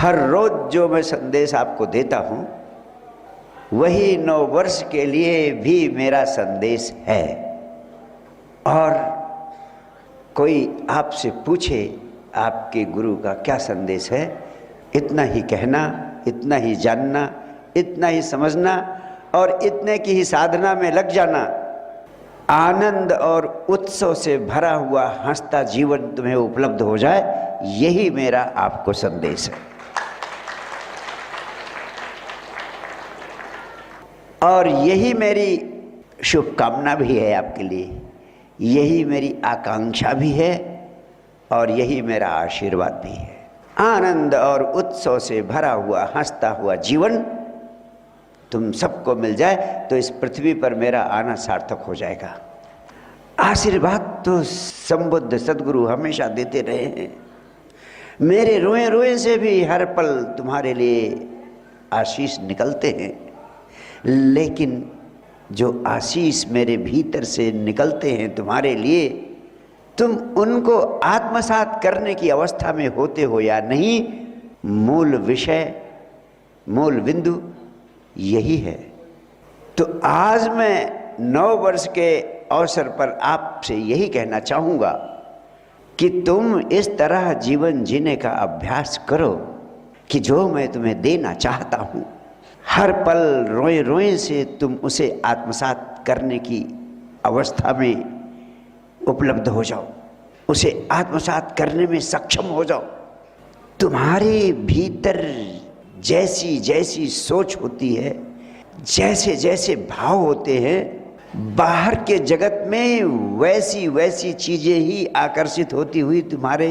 हर रोज जो मैं संदेश आपको देता हूँ वही 9 वर्ष के लिए भी मेरा संदेश है। और कोई आपसे पूछे आपके गुरु का क्या संदेश है, इतना ही कहना, इतना ही जानना, इतना ही समझना और इतने की ही साधना में लग जाना। आनंद और उत्सव से भरा हुआ हंसता जीवन तुम्हें उपलब्ध हो जाए, यही मेरा आपको संदेश है। और यही मेरी शुभकामना भी है आपके लिए, यही मेरी आकांक्षा भी है और यही मेरा आशीर्वाद भी है। आनंद और उत्सव से भरा हुआ हंसता हुआ जीवन तुम सबको मिल जाए तो इस पृथ्वी पर मेरा आना सार्थक हो जाएगा। आशीर्वाद तो संबुद्ध सद्गुरु हमेशा देते रहे हैं। मेरे रोए रोए से भी हर पल तुम्हारे लिए आशीष निकलते हैं, लेकिन जो आशीष मेरे भीतर से निकलते हैं तुम्हारे लिए, तुम उनको आत्मसात करने की अवस्था में होते हो या नहीं, मूल विषय, मूल बिंदु यही है। तो आज मैं 9 वर्ष के अवसर पर आपसे यही कहना चाहूँगा कि तुम इस तरह जीवन जीने का अभ्यास करो कि जो मैं तुम्हें देना चाहता हूँ, हर पल रोए रोए से तुम उसे आत्मसात करने की अवस्था में उपलब्ध हो जाओ, उसे आत्मसात करने में सक्षम हो जाओ। तुम्हारे भीतर जैसी जैसी सोच होती है, जैसे जैसे भाव होते हैं, बाहर के जगत में वैसी वैसी चीजें ही आकर्षित होती हुई तुम्हारे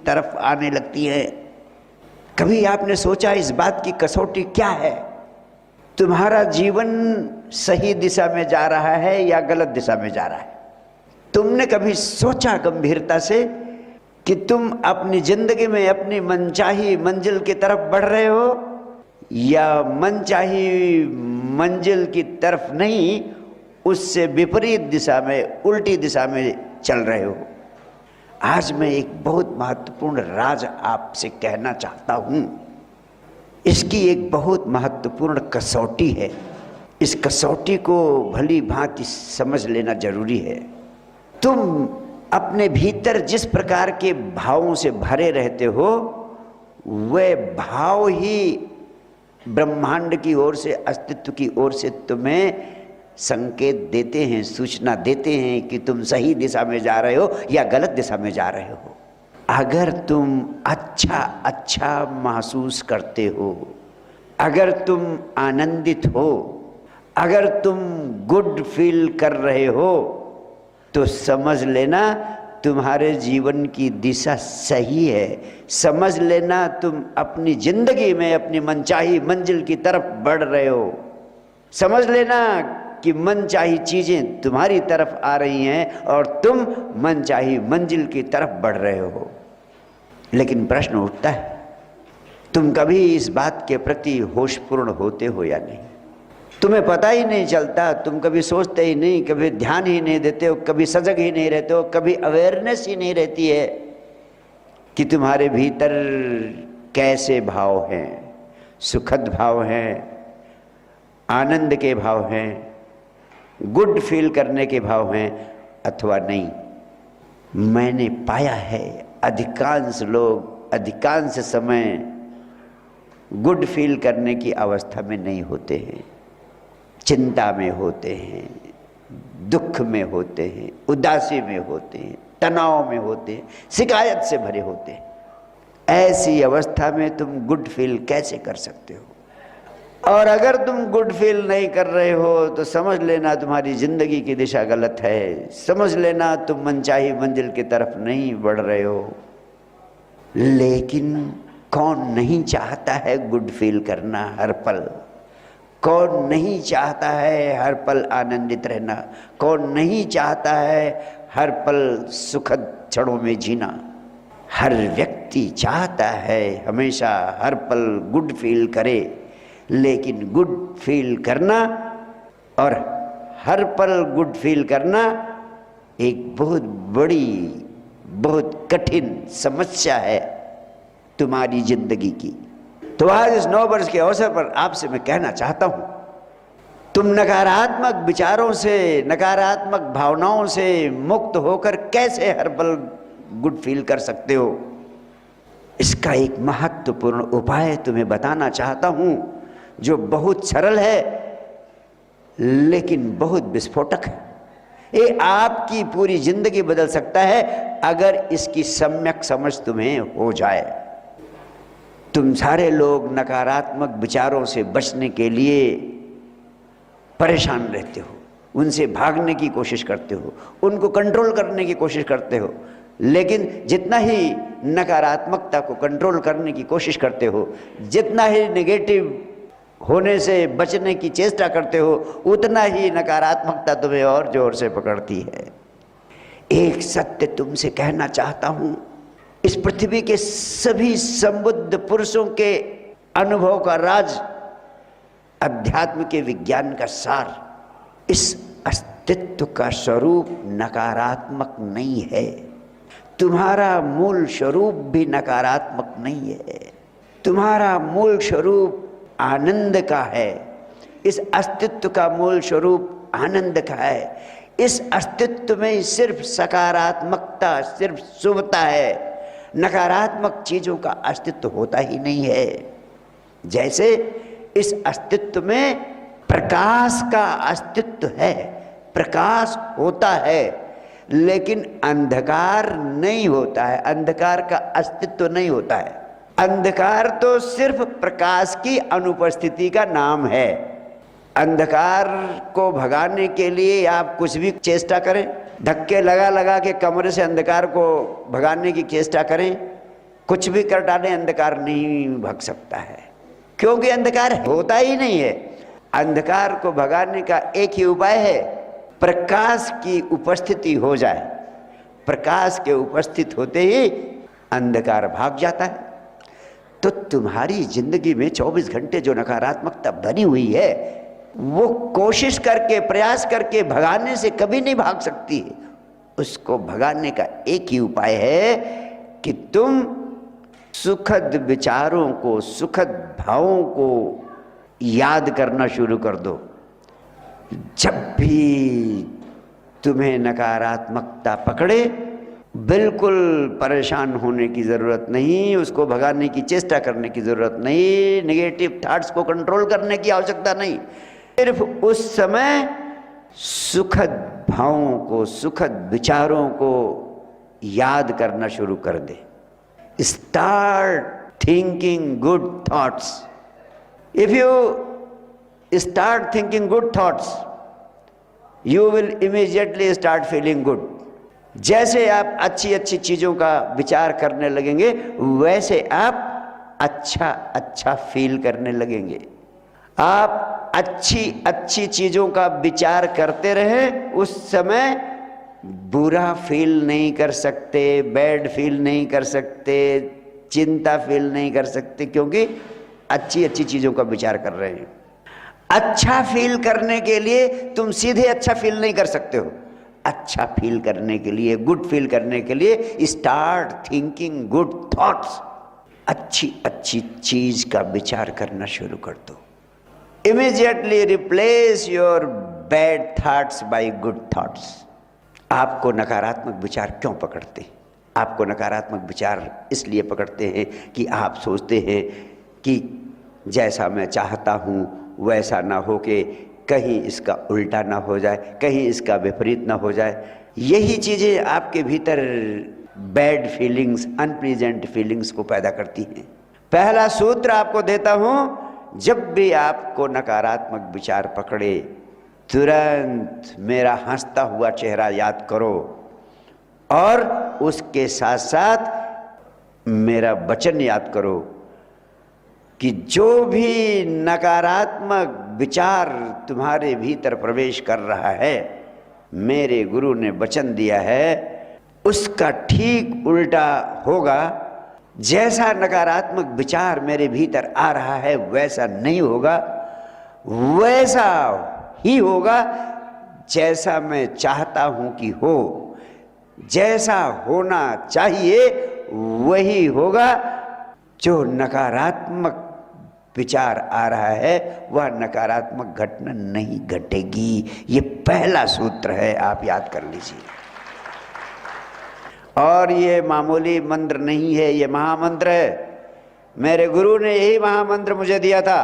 तरफ आने लगती हैं। कभी आपने सोचा इस बात की कसौटी क्या है? तुम्हारा जीवन सही दिशा में जा रहा है या गलत दिशा में जा रहा है? तुमने कभी सोचा गंभीरता से कि तुम अपनी जिंदगी में अपनी मनचाही मंजिल की तरफ बढ़ रहे हो या मनचाही मंजिल की तरफ नहीं, उससे विपरीत दिशा में, उल्टी दिशा में चल रहे हो? आज मैं एक बहुत महत्वपूर्ण राज आपसे कहना चाहता हूं। इसकी एक बहुत महत्वपूर्ण कसौटी है। इस कसौटी को भली भांति समझ लेना जरूरी है। तुम अपने भीतर जिस प्रकार के भावों से भरे रहते हो, वे भाव ही ब्रह्मांड की ओर से, अस्तित्व की ओर से तुम्हें संकेत देते हैं, सूचना देते हैं कि तुम सही दिशा में जा रहे हो या गलत दिशा में जा रहे हो। अगर तुम अच्छा अच्छा महसूस करते हो, अगर तुम आनंदित हो, अगर तुम गुड फील कर रहे हो, तो समझ लेना तुम्हारे जीवन की दिशा सही है। समझ लेना तुम अपनी जिंदगी में अपनी मनचाही मंजिल की तरफ बढ़ रहे हो। समझ लेना कि मनचाही चीजें तुम्हारी तरफ आ रही हैं और तुम मनचाही मंजिल की तरफ बढ़ रहे हो। लेकिन प्रश्न उठता है, तुम कभी इस बात के प्रति होशपूर्ण होते हो या नहीं? तुम्हें पता ही नहीं चलता, तुम कभी सोचते ही नहीं, कभी ध्यान ही नहीं देते हो, कभी सजग ही नहीं रहते हो, कभी अवेयरनेस ही नहीं रहती है कि तुम्हारे भीतर कैसे भाव हैं, सुखद भाव हैं, आनंद के भाव हैं, गुड फील करने के भाव हैं अथवा नहीं। मैंने पाया है अधिकांश लोग अधिकांश समय गुड फील करने की अवस्था में नहीं होते हैं। चिंता में होते हैं, दुख में होते हैं, उदासी में होते हैं, तनाव में होते हैं, शिकायत से भरे होते हैं। ऐसी अवस्था में तुम गुड फील कैसे कर सकते हो? और अगर तुम गुड फील नहीं कर रहे हो तो समझ लेना तुम्हारी जिंदगी की दिशा गलत है। समझ लेना तुम मनचाही मंजिल की तरफ नहीं बढ़ रहे हो। लेकिन कौन नहीं चाहता है गुड फील करना हर पल? कौन नहीं चाहता है हर पल आनंदित रहना? कौन नहीं चाहता है हर पल सुखद क्षणों में जीना? हर व्यक्ति चाहता है हमेशा हर पल गुड फील करे, लेकिन गुड फील करना और हर पल गुड फील करना एक बहुत बड़ी, बहुत कठिन समस्या है तुम्हारी जिंदगी की। तो आज इस 9 वर्ष के अवसर पर आपसे मैं कहना चाहता हूं, तुम नकारात्मक विचारों से, नकारात्मक भावनाओं से मुक्त होकर कैसे हर पल गुड फील कर सकते हो, इसका एक महत्वपूर्ण उपाय तुम्हें बताना चाहता हूं, जो बहुत सरल है लेकिन बहुत विस्फोटक है। ये आपकी पूरी जिंदगी बदल सकता है अगर इसकी सम्यक समझ तुम्हें हो जाए। तुम सारे लोग नकारात्मक विचारों से बचने के लिए परेशान रहते हो, उनसे भागने की कोशिश करते हो, उनको कंट्रोल करने की कोशिश करते हो, लेकिन जितना ही नकारात्मकता को कंट्रोल करने की कोशिश करते हो, जितना ही नेगेटिव होने से बचने की चेष्टा करते हो, उतना ही नकारात्मकता तुम्हें और जोर से पकड़ती है। एक सत्य तुमसे कहना चाहता हूं, इस पृथ्वी के सभी संबुद्ध पुरुषों के अनुभव का राज, अध्यात्म के विज्ञान का सार, इस अस्तित्व का स्वरूप नकारात्मक नहीं है। तुम्हारा मूल स्वरूप भी नकारात्मक नहीं है। तुम्हारा मूल स्वरूप आनंद का है। इस अस्तित्व का मूल स्वरूप आनंद का है। इस अस्तित्व में सिर्फ सकारात्मकता, सिर्फ शुभता है। नकारात्मक चीजों का अस्तित्व होता ही नहीं है। जैसे इस अस्तित्व में प्रकाश का अस्तित्व है, प्रकाश होता है, लेकिन अंधकार नहीं होता है, अंधकार का अस्तित्व नहीं होता है। अंधकार तो सिर्फ प्रकाश की अनुपस्थिति का नाम है। अंधकार को भगाने के लिए आप कुछ भी चेष्टा करें, धक्के लगा लगा के कमरे से अंधकार को भगाने की चेष्टा करें, कुछ भी कर डालें, अंधकार नहीं भग सकता है, क्योंकि अंधकार होता ही नहीं है। अंधकार को भगाने का एक ही उपाय है, प्रकाश की उपस्थिति हो जाए। प्रकाश के उपस्थित होते ही अंधकार भाग जाता है। तो तुम्हारी जिंदगी में 24 घंटे जो नकारात्मकता बनी हुई है, वो कोशिश करके, प्रयास करके भगाने से कभी नहीं भाग सकती है। उसको भगाने का एक ही उपाय है कि तुम सुखद विचारों को, सुखद भावों को याद करना शुरू कर दो। जब भी तुम्हें नकारात्मकता पकड़े, बिल्कुल परेशान होने की ज़रूरत नहीं, उसको भगाने की चेष्टा करने की ज़रूरत नहीं, नेगेटिव थॉट्स को कंट्रोल करने की आवश्यकता नहीं। सिर्फ उस समय सुखद भावों को, सुखद विचारों को याद करना शुरू कर दे। Start thinking good thoughts. If you start thinking good thoughts, you will immediately start feeling good. जैसे आप अच्छी अच्छी चीज़ों का विचार करने लगेंगे, वैसे आप अच्छा अच्छा फील करने लगेंगे। आप अच्छी अच्छी चीज़ों का विचार करते रहें, उस समय बुरा फील नहीं कर सकते, बैड फील नहीं कर सकते, चिंता फील नहीं कर सकते, क्योंकि अच्छी अच्छी चीज़ों का विचार कर रहे हैं। अच्छा फील करने के लिए तुम सीधे अच्छा फील नहीं कर सकते हो। अच्छा फील करने के लिए, गुड फील करने के लिए स्टार्ट थिंकिंग गुड थॉट्स। अच्छी अच्छी चीज का विचार करना शुरू कर दो। Immediately replace your bad thoughts bye good thoughts. आपको नकारात्मक विचार क्यों पकड़ते? आपको नकारात्मक विचार इसलिए पकड़ते हैं कि आप सोचते हैं कि जैसा मैं चाहता हूँ वैसा ना हो के कहीं इसका उल्टा ना हो जाए, कहीं इसका विपरीत ना हो जाए। यही चीज़ें आपके भीतर बैड फीलिंग्स, अनप्लीजेंट फीलिंग्स को पैदा करती हैं। पहला सूत्र आपको देता हूँ, जब भी आपको नकारात्मक विचार पकड़े, तुरंत मेरा हंसता हुआ चेहरा याद करो और उसके साथ साथ मेरा वचन याद करो कि जो भी नकारात्मक विचार तुम्हारे भीतर प्रवेश कर रहा है, मेरे गुरु ने वचन दिया है उसका ठीक उल्टा होगा। जैसा नकारात्मक विचार मेरे भीतर आ रहा है वैसा नहीं होगा, वैसा ही होगा जैसा मैं चाहता हूं कि हो। जैसा होना चाहिए वही होगा। जो नकारात्मक विचार आ रहा है वह नकारात्मक घटना नहीं घटेगी। ये पहला सूत्र है, आप याद कर लीजिए। और ये मामूली मंत्र नहीं है, ये महामंत्र है। मेरे गुरु ने यही महामंत्र मुझे दिया था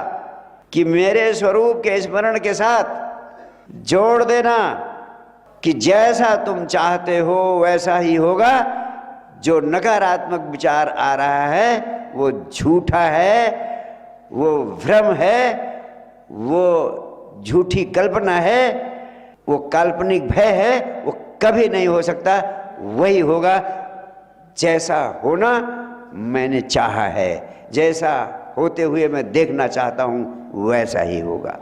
कि मेरे स्वरूप के स्मरण के साथ जोड़ देना कि जैसा तुम चाहते हो वैसा ही होगा। जो नकारात्मक विचार आ रहा है वो झूठा है, वो भ्रम है, वो झूठी कल्पना है, वो काल्पनिक भय है, वो कभी नहीं हो सकता। वही होगा जैसा होना मैंने चाहा है, जैसा होते हुए मैं देखना चाहता हूं वैसा ही होगा।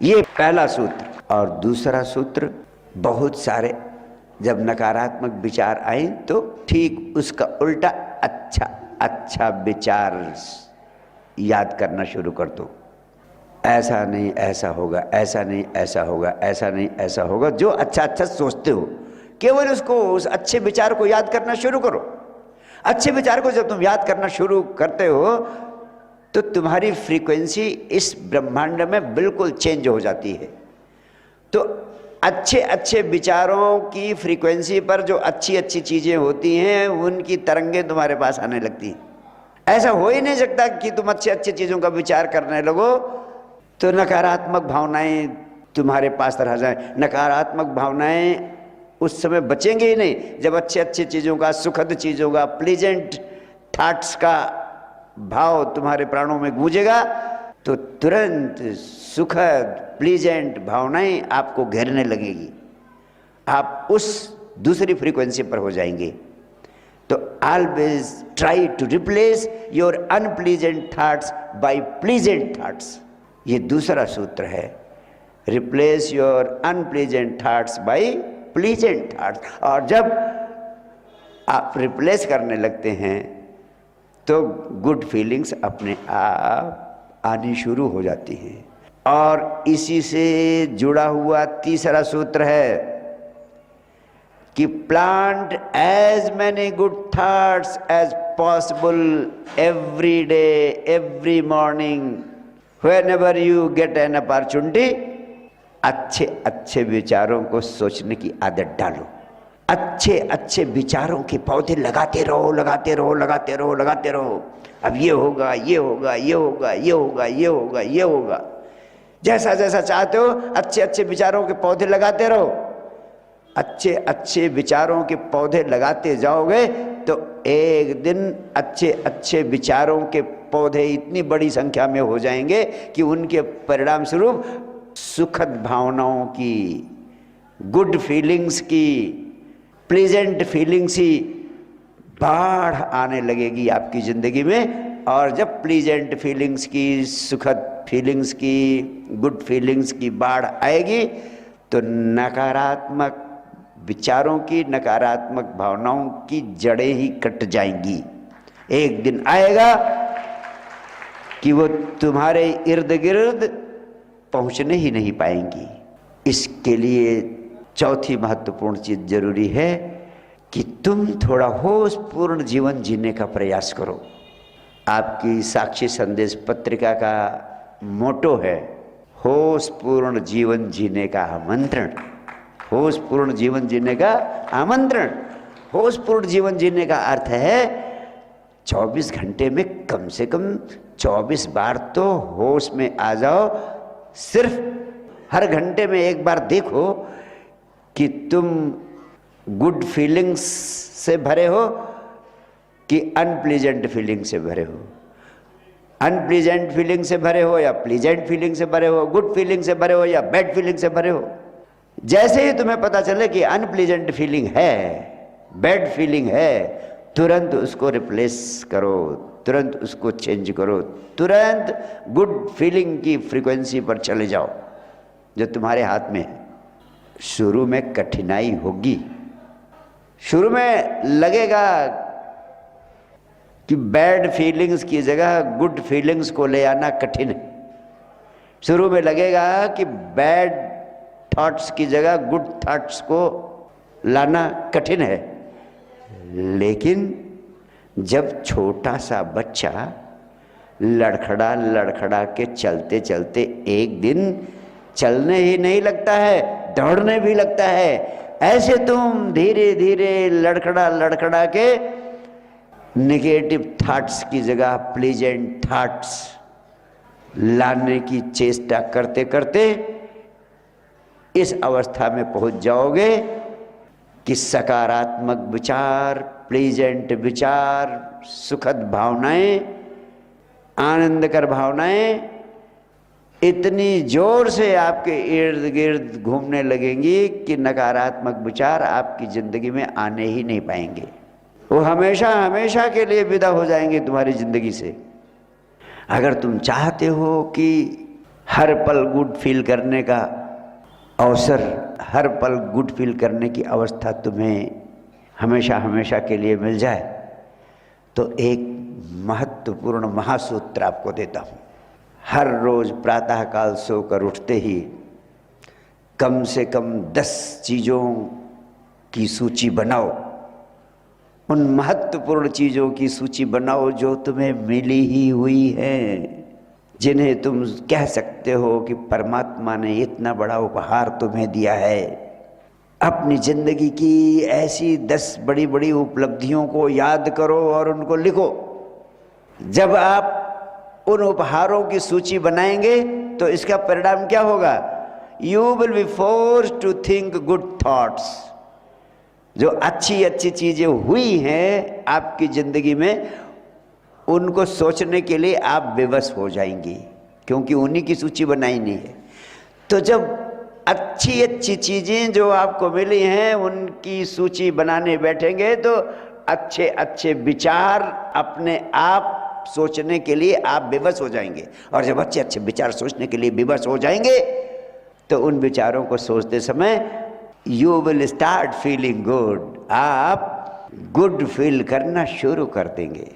ये पहला सूत्र। और दूसरा सूत्र, बहुत सारे जब नकारात्मक विचार आए तो ठीक उसका उल्टा अच्छा अच्छा विचार याद करना शुरू कर दो। ऐसा नहीं ऐसा होगा, ऐसा नहीं ऐसा होगा, ऐसा नहीं ऐसा होगा। जो अच्छा अच्छा सोचते हो केवल उसको, उस अच्छे विचार को याद करना शुरू करो। अच्छे विचार को जब तुम याद करना शुरू करते हो तो तुम्हारी फ्रीक्वेंसी इस ब्रह्मांड में बिल्कुल चेंज हो जाती है। तो अच्छे अच्छे विचारों की फ्रीक्वेंसी पर जो अच्छी अच्छी चीज़ें होती हैं उनकी तरंगें तुम्हारे पास आने लगती हैं। ऐसा हो ही नहीं सकता कि तुम अच्छे अच्छे चीज़ों का विचार करने लगो तो नकारात्मक भावनाएं तुम्हारे पास रह जाएं। नकारात्मक भावनाएं उस समय बचेंगे ही नहीं जब अच्छे अच्छे चीज़ों का, सुखद चीज़ों का, प्लीजेंट थॉट्स का भाव तुम्हारे प्राणों में गूंजेगा तो तुरंत सुखद प्लीजेंट भावनाएं आपको घेरने लगेगी। आप उस दूसरी फ्रीक्वेंसी पर हो जाएंगे। तो always try to replace your unpleasant thoughts by pleasant thoughts. ये दूसरा सूत्र है, replace your unpleasant thoughts by pleasant thoughts. और जब आप रिप्लेस करने लगते हैं तो गुड फीलिंग्स अपने आप आनी शुरू हो जाती हैं। और इसी से जुड़ा हुआ तीसरा सूत्र है कि plant as many good thoughts as possible every day, every morning, whenever you get an opportunity. अच्छे अच्छे विचारों को सोचने की आदत डालो। अच्छे अच्छे विचारों के पौधे लगाते रहो, लगाते रहो, लगाते रहो, लगाते रहो। अब ये होगा, ये होगा, ये होगा, ये होगा, ये होगा, ये होगा। जैसा जैसा चाहते हो अच्छे अच्छे विचारों के पौधे लगाते रहो। अच्छे अच्छे विचारों के पौधे लगाते जाओगे तो एक दिन अच्छे अच्छे विचारों के पौधे इतनी बड़ी संख्या में हो जाएंगे कि उनके परिणाम स्वरूप सुखद भावनाओं की, गुड फीलिंग्स की, प्लीजेंट फीलिंग्स ही बाढ़ आने लगेगी आपकी ज़िंदगी में। और जब प्लीजेंट फीलिंग्स की, सुखद फीलिंग्स की, गुड फीलिंग्स की बाढ़ आएगी तो नकारात्मक विचारों की, नकारात्मक भावनाओं की जड़ें ही कट जाएंगी। एक दिन आएगा कि वो तुम्हारे इर्द गिर्द पहुंचने ही नहीं पाएंगी। इसके लिए चौथी महत्वपूर्ण चीज जरूरी है कि तुम थोड़ा होशपूर्ण जीवन जीने का प्रयास करो। आपकी साक्षी संदेश पत्रिका का मोटो है होशपूर्ण जीवन जीने का आमंत्रण। होशपूर्ण जीवन जीने का आमंत्रण। होशपूर्ण जीवन जीने का अर्थ है 24 घंटे में कम से कम 24 बार तो होश में आ जाओ। सिर्फ हर घंटे में एक बार देखो कि तुम गुड फीलिंग्स से भरे हो कि अनप्लीजेंट फीलिंग से भरे हो। अनप्लीजेंट फीलिंग से भरे हो या प्लीजेंट फीलिंग से भरे हो, गुड फीलिंग से भरे हो या बैड फीलिंग से भरे हो। जैसे ही तुम्हें पता चले कि अनप्लीजेंट फीलिंग है, बैड फीलिंग है, तुरंत उसको रिप्लेस करो, तुरंत उसको चेंज करो, तुरंत गुड फीलिंग की फ्रीक्वेंसी पर चले जाओ जो तुम्हारे हाथ में है। शुरू में कठिनाई होगी, शुरू में लगेगा कि बैड फीलिंग्स की जगह गुड फीलिंग्स को ले आना कठिन है। शुरू में लगेगा कि बैड थॉट्स की जगह गुड थॉट्स को लाना कठिन है। लेकिन जब छोटा सा बच्चा लड़खड़ा लड़खड़ा के चलते चलते एक दिन चलने ही नहीं लगता है, दौड़ने भी लगता है। ऐसे तुम धीरे धीरे लड़खड़ा लड़खड़ा के नेगेटिव थॉट्स की जगह प्लीजेंट थॉट्स लाने की चेष्टा करते करते इस अवस्था में पहुंच जाओगे कि सकारात्मक विचार, प्लीजेंट विचार, सुखद भावनाएं, आनंदकर भावनाएं इतनी जोर से आपके इर्द गिर्द घूमने लगेंगी कि नकारात्मक विचार आपकी जिंदगी में आने ही नहीं पाएंगे। वो हमेशा हमेशा के लिए विदा हो जाएंगे तुम्हारी जिंदगी से। अगर तुम चाहते हो कि हर पल गुड फील करने का अवसर, हर पल गुड फील करने की अवस्था तुम्हें हमेशा हमेशा के लिए मिल जाए, तो एक महत्वपूर्ण महासूत्र आपको देता हूँ। हर रोज प्रातःकाल सोकर उठते ही कम से कम 10 चीज़ों की सूची बनाओ। उन महत्वपूर्ण चीज़ों की सूची बनाओ जो तुम्हें मिली ही हुई हैं, जिन्हें तुम कह सकते हो कि परमात्मा ने इतना बड़ा उपहार तुम्हें दिया है। अपनी जिंदगी की ऐसी 10 बड़ी बड़ी उपलब्धियों को याद करो और उनको लिखो। जब आप उन उपहारों की सूची बनाएंगे तो इसका परिणाम क्या होगा? You will be forced to think good thoughts. जो अच्छी अच्छी चीजें हुई हैं आपकी जिंदगी में, उनको सोचने के लिए आप विवश हो जाएंगी, क्योंकि उन्हीं की सूची बनाई नहीं है। तो जब अच्छी अच्छी चीजें जो आपको मिली हैं उनकी सूची बनाने बैठेंगे तो अच्छे अच्छे विचार अपने आप सोचने के लिए आप विवश हो जाएंगे। और जब अच्छे अच्छे विचार सोचने के लिए विवश हो जाएंगे तो उन विचारों को सोचते समय you will start feeling good. आप गुड फील करना शुरू कर देंगे।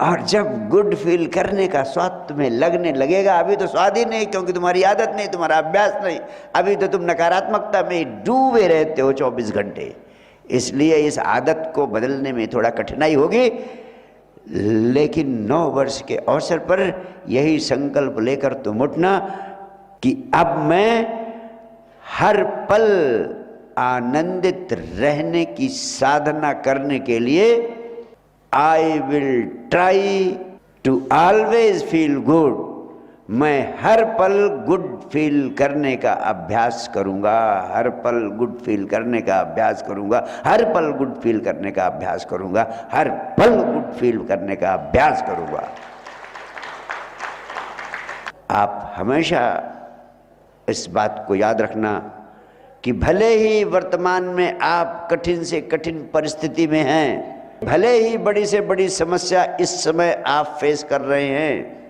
और जब गुड फील करने का स्वाद तुम्हें लगने लगेगा, अभी तो स्वाद ही नहीं, क्योंकि तुम्हारी आदत नहीं, तुम्हारा अभ्यास नहीं, अभी तो तुम नकारात्मकता में डूबे रहते हो 24 घंटे। इसलिए इस आदत को बदलने में थोड़ा कठिनाई होगी, लेकिन 9 वर्ष के अवसर पर यही संकल्प लेकर तुम उठना कि अब मैं हर पल आनंदित रहने की साधना करने के लिए I will try to always feel good. मैं हर पल गुड फील करने का अभ्यास करूंगा, हर पल गुड फील करने का अभ्यास करूंगा, हर पल गुड फील करने का अभ्यास करूंगा, हर पल गुड फील करने का अभ्यास करूंगा। आप हमेशा इस बात को याद रखना कि भले ही वर्तमान में आप कठिन से कठिन परिस्थिति में हैं, भले ही बड़ी से बड़ी समस्या इस समय आप फेस कर रहे हैं,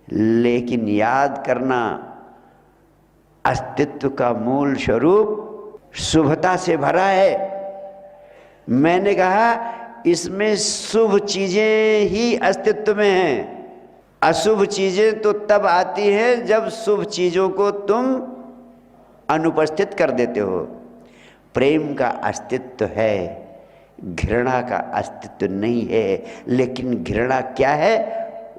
लेकिन याद करना अस्तित्व का मूल स्वरूप शुभता से भरा है। मैंने कहा इसमें शुभ चीजें ही अस्तित्व में हैं। अशुभ चीजें तो तब आती हैं जब शुभ चीजों को तुम अनुपस्थित कर देते हो। प्रेम का अस्तित्व है, घृणा का अस्तित्व नहीं है। लेकिन घृणा क्या है?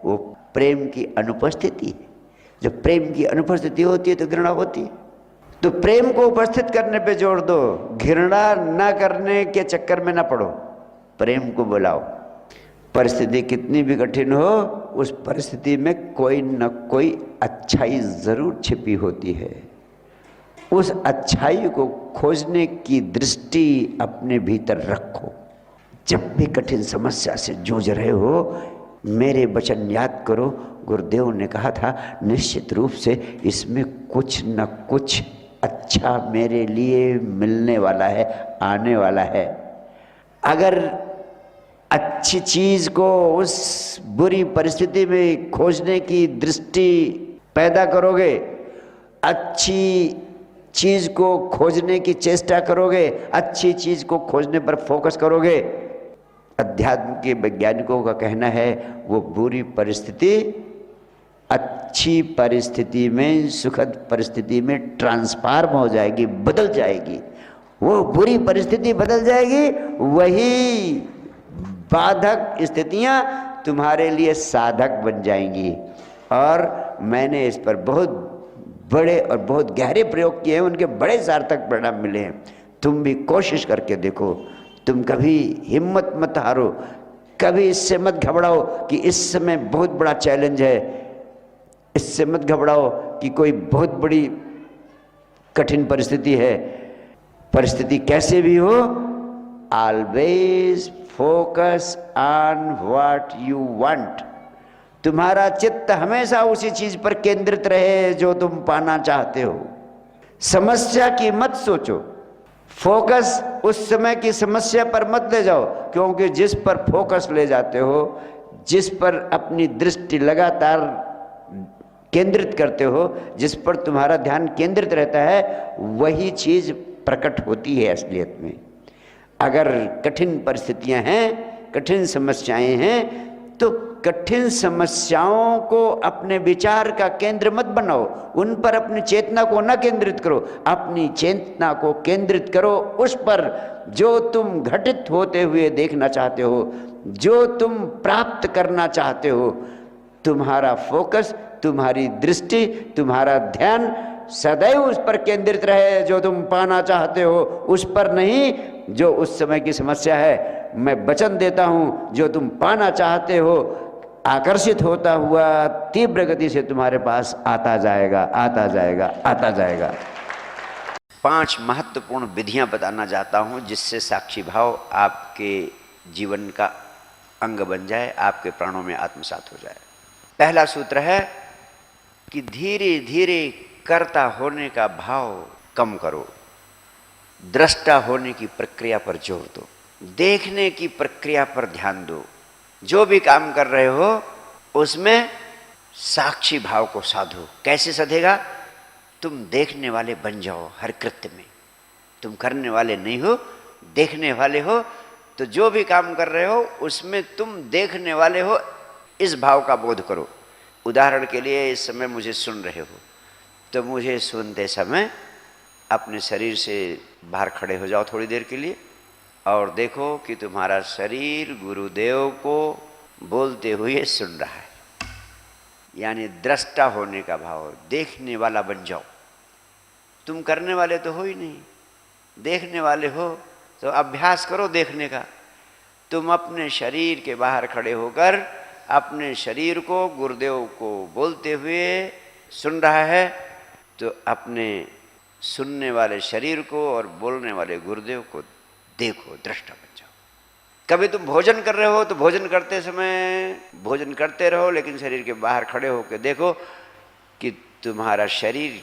वो प्रेम की अनुपस्थिति है। जब प्रेम की अनुपस्थिति होती है तो घृणा होती है। तो प्रेम को उपस्थित करने पे जोर दो, घृणा न करने के चक्कर में न पड़ो, प्रेम को बुलाओ। परिस्थिति कितनी भी कठिन हो, उस परिस्थिति में कोई न कोई अच्छाई जरूर छिपी होती है। उस अच्छाई को खोजने की दृष्टि अपने भीतर रखो। जब भी कठिन समस्या से जूझ रहे हो, मेरे वचन याद करो। गुरुदेव ने कहा था निश्चित रूप से इसमें कुछ न कुछ अच्छा मेरे लिए मिलने वाला है, आने वाला है। अगर अच्छी चीज को उस बुरी परिस्थिति में खोजने की दृष्टि पैदा करोगे, अच्छी चीज को खोजने की चेष्टा करोगे, अच्छी चीज को खोजने पर फोकस करोगे, अध्यात्म के वैज्ञानिकों का कहना है वो बुरी परिस्थिति अच्छी परिस्थिति में, सुखद परिस्थिति में ट्रांसफॉर्म हो जाएगी, बदल जाएगी। वो बुरी परिस्थिति बदल जाएगी, वही बाधक स्थितियां तुम्हारे लिए साधक बन जाएंगी। और मैंने इस पर बहुत बड़े और बहुत गहरे प्रयोग किए हैं, उनके बड़े सार्थक परिणाम मिले हैं। तुम भी कोशिश करके देखो, तुम कभी हिम्मत मत हारो, कभी इससे मत घबराओ कि इस समय बहुत बड़ा चैलेंज है, इससे मत घबराओ कि कोई बहुत बड़ी कठिन परिस्थिति है। परिस्थिति कैसे भी हो, always focus on what you want. तुम्हारा चित्त हमेशा उसी चीज पर केंद्रित रहे जो तुम पाना चाहते हो। समस्या की मत सोचो, फोकस उस समय की समस्या पर मत ले जाओ, क्योंकि जिस पर फोकस ले जाते हो, जिस पर अपनी दृष्टि लगातार केंद्रित करते हो, जिस पर तुम्हारा ध्यान केंद्रित रहता है, वही चीज प्रकट होती है असलियत में। अगर कठिन परिस्थितियां हैं, कठिन समस्याएं हैं, तो कठिन समस्याओं को अपने विचार का केंद्र मत बनाओ, उन पर अपनी चेतना को न केंद्रित करो। अपनी चेतना को केंद्रित करो उस पर जो तुम घटित होते हुए देखना चाहते हो, जो तुम प्राप्त करना चाहते हो। तुम्हारा फोकस, तुम्हारी दृष्टि, तुम्हारा ध्यान सदैव उस पर केंद्रित रहे जो तुम पाना चाहते हो, उस पर नहीं जो उस समय की समस्या है। मैं वचन देता हूं, जो तुम पाना चाहते हो आकर्षित होता हुआ तीव्र गति से तुम्हारे पास आता जाएगा, आता जाएगा, आता जाएगा। 5 महत्वपूर्ण विधियां बताना चाहता हूं जिससे साक्षी भाव आपके जीवन का अंग बन जाए, आपके प्राणों में आत्मसात हो जाए। पहला सूत्र है कि धीरे धीरे कर्ता होने का भाव कम करो, दृष्टा होने की प्रक्रिया पर जोर दो, देखने की प्रक्रिया पर ध्यान दो। जो भी काम कर रहे हो उसमें साक्षी भाव को साधो। कैसे साधेगा? तुम देखने वाले बन जाओ हर कृत्य में। तुम करने वाले नहीं हो, देखने वाले हो। तो जो भी काम कर रहे हो उसमें तुम देखने वाले हो, इस भाव का बोध करो। उदाहरण के लिए इस समय मुझे सुन रहे हो, तो मुझे सुनते समय अपने शरीर से बाहर खड़े हो जाओ थोड़ी देर के लिए और देखो कि तुम्हारा शरीर गुरुदेव को बोलते हुए सुन रहा है। यानी दृष्टा होने का भाव, देखने वाला बन जाओ। तुम करने वाले तो हो ही नहीं, देखने वाले हो, तो अभ्यास करो देखने का। तुम अपने शरीर के बाहर खड़े होकर अपने शरीर को गुरुदेव को बोलते हुए सुन रहा है, तो अपने सुनने वाले शरीर को और बोलने वाले गुरुदेव को देखो, दृष्टा बन जाओ। कभी तुम भोजन कर रहे हो तो भोजन करते समय भोजन करते रहो, लेकिन शरीर के बाहर खड़े होकर देखो कि तुम्हारा शरीर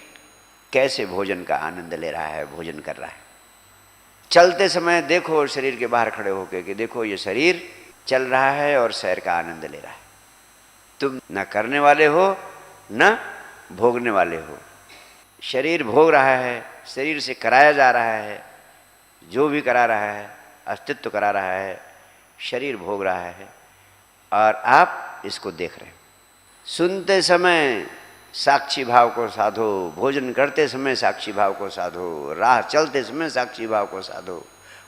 कैसे भोजन का आनंद ले रहा है, भोजन कर रहा है। चलते समय देखो शरीर के बाहर खड़े होकर कि देखो ये शरीर चल रहा है और सैर का आनंद ले रहा है। तुम न करने वाले हो न भोगने वाले हो। शरीर भोग रहा है, शरीर से कराया जा रहा है, जो भी करा रहा है, अस्तित्व करा रहा है, शरीर भोग रहा है और आप इसको देख रहे हो। सुनते समय साक्षी भाव को साधो, भोजन करते समय साक्षी भाव को साधो, राह चलते समय साक्षी भाव को साधो,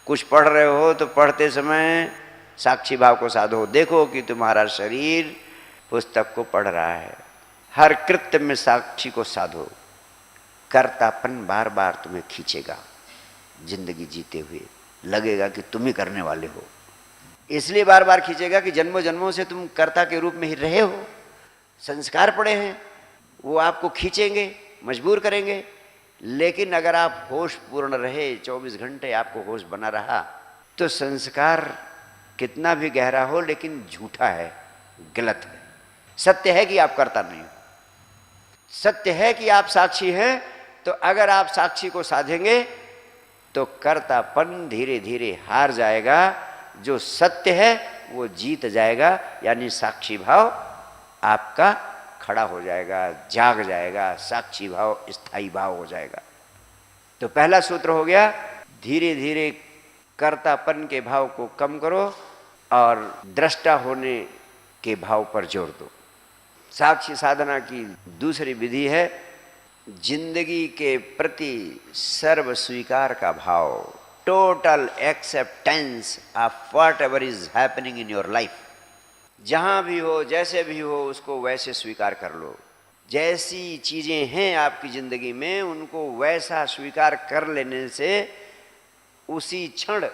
कुछ पढ़ रहे हो तो पढ़ते समय साक्षी भाव को साधो। देखो कि तुम्हारा शरीर पुस्तक को पढ़ रहा है। हर कृत्य में साक्षी को साधो। कर्तापन बार बार तुम्हें खींचेगा, जिंदगी जीते हुए लगेगा कि तुम ही करने वाले हो। इसलिए बार बार खींचेगा कि जन्मों जन्मों से तुम कर्ता के रूप में ही रहे हो, संस्कार पड़े हैं, वो आपको खींचेंगे, मजबूर करेंगे। लेकिन अगर आप होश पूर्ण रहे, 24 घंटे आपको होश बना रहा, तो संस्कार कितना भी गहरा हो लेकिन झूठा है, गलत है। सत्य है कि आप कर्ता नहीं हो, सत्य है कि आप साक्षी हैं। तो अगर आप साक्षी को साधेंगे तो कर्तापन धीरे धीरे हार जाएगा, जो सत्य है वो जीत जाएगा। यानी साक्षी भाव आपका खड़ा हो जाएगा, जाग जाएगा, साक्षी भाव स्थायी भाव हो जाएगा। तो पहला सूत्र हो गया, धीरे धीरे कर्तापन के भाव को कम करो और दृष्टा होने के भाव पर जोर दो। साक्षी साधना की दूसरी विधि है जिंदगी के प्रति सर्व स्वीकार का भाव, total acceptance of whatever is happening in your life. जहाँ भी हो, जैसे भी हो, उसको वैसे स्वीकार कर लो। जैसी चीज़ें हैं आपकी ज़िंदगी में, उनको वैसा स्वीकार कर लेने से उसी क्षण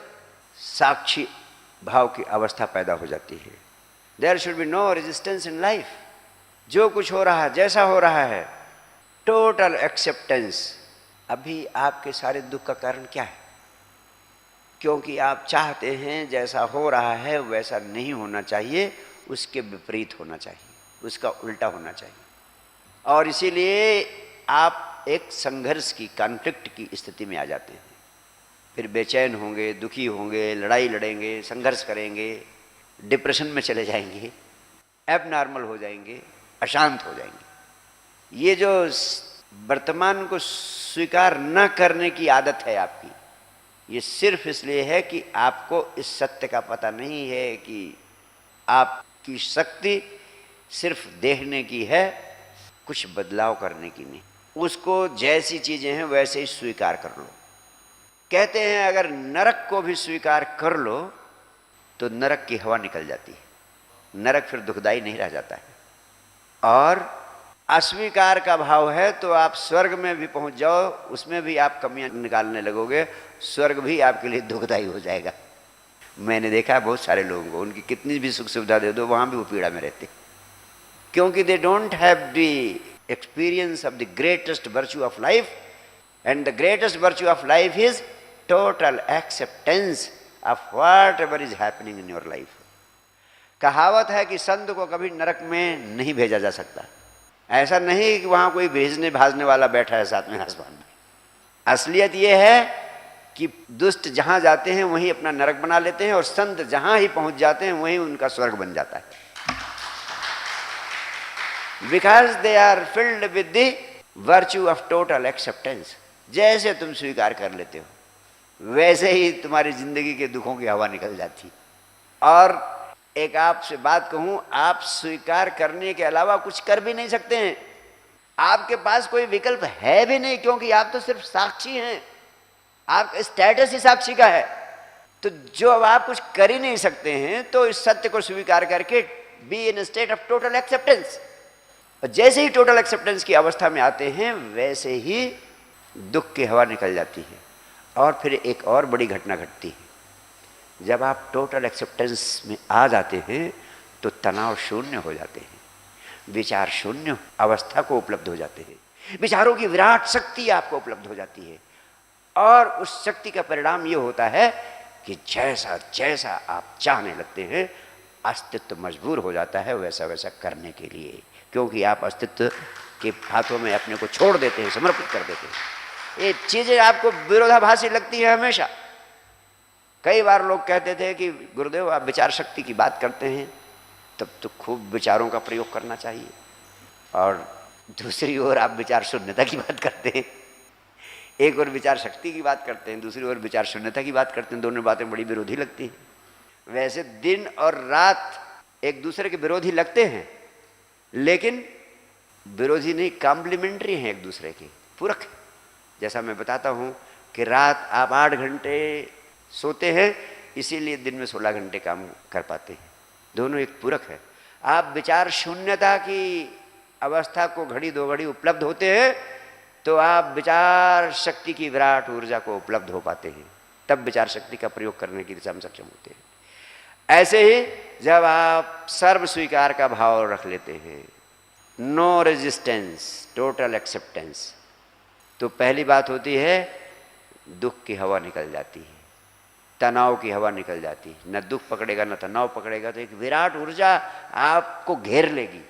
साक्षी भाव की अवस्था पैदा हो जाती है। There should be no resistance in life. जो कुछ हो रहा है, जैसा हो रहा है, टोटल एक्सेप्टेंस। अभी आपके सारे दुख का कारण क्या है? क्योंकि आप चाहते हैं जैसा हो रहा है वैसा नहीं होना चाहिए, उसके विपरीत होना चाहिए, उसका उल्टा होना चाहिए। और इसीलिए आप एक संघर्ष की, कॉन्फ्लिक्ट की स्थिति में आ जाते हैं। फिर बेचैन होंगे, दुखी होंगे, लड़ाई लड़ेंगे, संघर्ष करेंगे, डिप्रेशन में चले जाएंगे, एबनॉर्मल हो जाएंगे, अशांत हो जाएंगे। ये जो वर्तमान को स्वीकार न करने की आदत है आपकी, ये सिर्फ इसलिए है कि आपको इस सत्य का पता नहीं है कि आपकी शक्ति सिर्फ देखने की है, कुछ बदलाव करने की नहीं। उसको जैसी चीज़ें हैं वैसे ही स्वीकार कर लो। कहते हैं अगर नरक को भी स्वीकार कर लो तो नरक की हवा निकल जाती है, नरक फिर दुखदाई नहीं रह जाता है। और अस्वीकार का भाव है तो आप स्वर्ग में भी पहुंच जाओ, उसमें भी आप कमियां निकालने लगोगे, स्वर्ग भी आपके लिए दुखदाई हो जाएगा। मैंने देखा है बहुत सारे लोगों को, उनकी कितनी भी सुख सुविधा दे दो वहाँ भी वो पीड़ा में रहते, क्योंकि they don't have the experience of the greatest virtue of life, and the greatest virtue of life is total acceptance of what ever is happening in your life. कहावत है कि संत को कभी नरक में नहीं भेजा जा सकता। ऐसा नहीं कि वहाँ कोई भेजने भाजने वाला बैठा है साथ में आसमान में। असलियत ये है कि दुष्ट जहाँ जाते हैं वहीं अपना नरक बना लेते हैं, और संत जहाँ ही पहुँच जाते हैं वहीं उनका स्वर्ग बन जाता है। Because they are filled with the virtue of total acceptance. जैसे तुम स्वीकार कर लेते हो वैसे ही तुम्हारी जिंदगी के दुखों की हवा निकल जाती। और एक आपसे बात कहूं, आप स्वीकार करने के अलावा कुछ कर भी नहीं सकते हैं। आपके पास कोई विकल्प है भी नहीं, क्योंकि आप तो सिर्फ साक्षी हैं, आपका स्टेटस ही साक्षी का है। तो जो अब आप कुछ कर ही नहीं सकते हैं, तो इस सत्य को स्वीकार करके be in state of total acceptance. और जैसे ही टोटल एक्सेप्टेंस की अवस्था में आते हैं वैसे ही दुख की हवा निकल जाती है। और फिर एक और बड़ी घटना घटती है, जब आप टोटल एक्सेप्टेंस में आ जाते हैं तो तनाव शून्य हो जाते हैं, विचार शून्य अवस्था को उपलब्ध हो जाते हैं, विचारों की विराट शक्ति आपको उपलब्ध हो जाती है। और उस शक्ति का परिणाम ये होता है कि जैसा जैसा आप चाहने लगते हैं, अस्तित्व मजबूर हो जाता है वैसा वैसा करने के लिए, क्योंकि आप अस्तित्व के हाथों में अपने को छोड़ देते हैं, समर्पित कर देते हैं। ये चीज़ें आपको विरोधाभासी लगती है हमेशा। कई बार लोग कहते थे कि गुरुदेव आप विचार शक्ति की बात करते हैं, तब तो खूब विचारों का प्रयोग करना चाहिए, और दूसरी ओर आप विचार शून्यता की बात करते हैं। एक ओर विचार शक्ति की बात करते हैं, दूसरी ओर विचार शून्यता की बात करते हैं। दोनों बातें बड़ी विरोधी लगती हैं। वैसे दिन और रात एक दूसरे के विरोधी लगते हैं, लेकिन विरोधी नहीं, कॉम्प्लीमेंट्री हैं एक दूसरे के, पूरक। जैसा मैं बताता हूँ कि रात आप 8 घंटे सोते हैं, इसीलिए दिन में 16 घंटे काम कर पाते हैं। दोनों एक पूरक है। आप विचार शून्यता की अवस्था को घड़ी 2 घड़ी उपलब्ध होते हैं तो आप विचार शक्ति की विराट ऊर्जा को उपलब्ध हो पाते हैं, तब विचार शक्ति का प्रयोग करने की दिशा में सक्षम होते हैं। ऐसे ही जब आप सर्व स्वीकार का भाव रख लेते हैं, नो रेजिस्टेंस, टोटल एक्सेप्टेंस, तो पहली बात होती है दुख की हवा निकल जाती है, तनाव की हवा निकल जाती है। न दुख पकड़ेगा न तनाव पकड़ेगा, तो एक विराट ऊर्जा आपको घेर लेगी,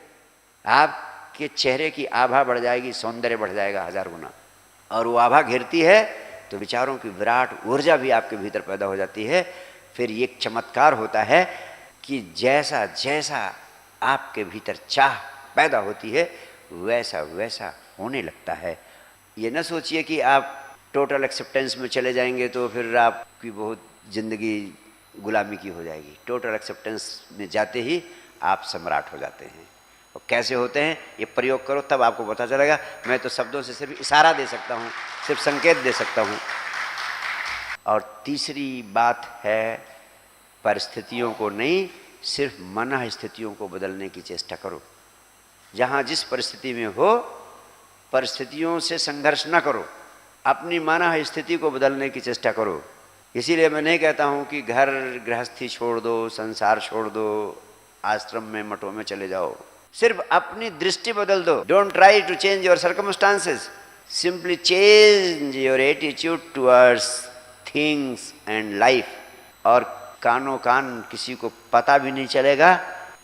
आपके चेहरे की आभा बढ़ जाएगी, सौंदर्य बढ़ जाएगा 1000 गुना। और वो आभा घेरती है तो विचारों की विराट ऊर्जा भी आपके भीतर पैदा हो जाती है। फिर ये एक चमत्कार होता है कि जैसा जैसा आपके भीतर चाह पैदा होती है वैसा वैसा होने लगता है। ये न सोचिए कि आप टोटल एक्सेप्टेंस में चले जाएंगे तो फिर आपकी बहुत ज़िंदगी गुलामी की हो जाएगी। टोटल एक्सेप्टेंस में जाते ही आप सम्राट हो जाते हैं। और कैसे होते हैं ये प्रयोग करो तब आपको पता चलेगा। मैं तो शब्दों से सिर्फ इशारा दे सकता हूँ, सिर्फ संकेत दे सकता हूँ। और तीसरी बात है परिस्थितियों को नहीं, सिर्फ मन स्थितियों को बदलने की चेष्टा करो। जहाँ जिस परिस्थिति में हो, परिस्थितियों से संघर्ष न करो, अपनी मन स्थिति को बदलने की चेष्टा करो। इसीलिए मैं नहीं कहता हूँ कि घर गृहस्थी छोड़ दो, संसार छोड़ दो, आश्रम में मठों में चले जाओ। सिर्फ अपनी दृष्टि बदल दो। Don't try to change your circumstances, simply change your attitude towards things and life. और कानों कान किसी को पता भी नहीं चलेगा,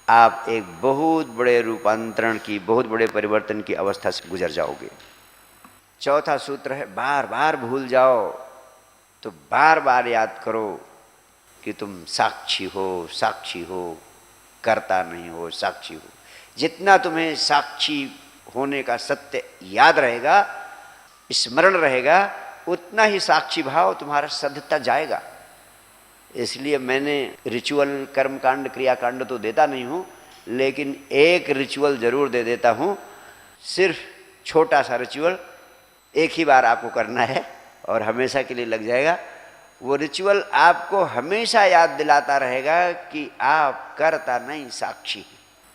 आप एक बहुत बड़े रूपांतरण की, बहुत बड़े परिवर्तन की अवस्था से गुजर जाओगे। चौथा सूत्र है, बार बार भूल जाओ तो बार बार याद करो कि तुम साक्षी हो, साक्षी हो, करता नहीं हो, साक्षी हो। जितना तुम्हें साक्षी होने का सत्य याद रहेगा, स्मरण रहेगा, उतना ही साक्षी भाव तुम्हारा सधता जाएगा। इसलिए मैंने रिचुअल, कर्मकांड, क्रियाकांड तो देता नहीं हूँ, लेकिन एक रिचुअल जरूर दे देता हूँ। सिर्फ छोटा सा रिचुअल, एक ही बार आपको करना है और हमेशा के लिए लग जाएगा। वो रिचुअल आपको हमेशा याद दिलाता रहेगा कि आप करता नहीं, साक्षी।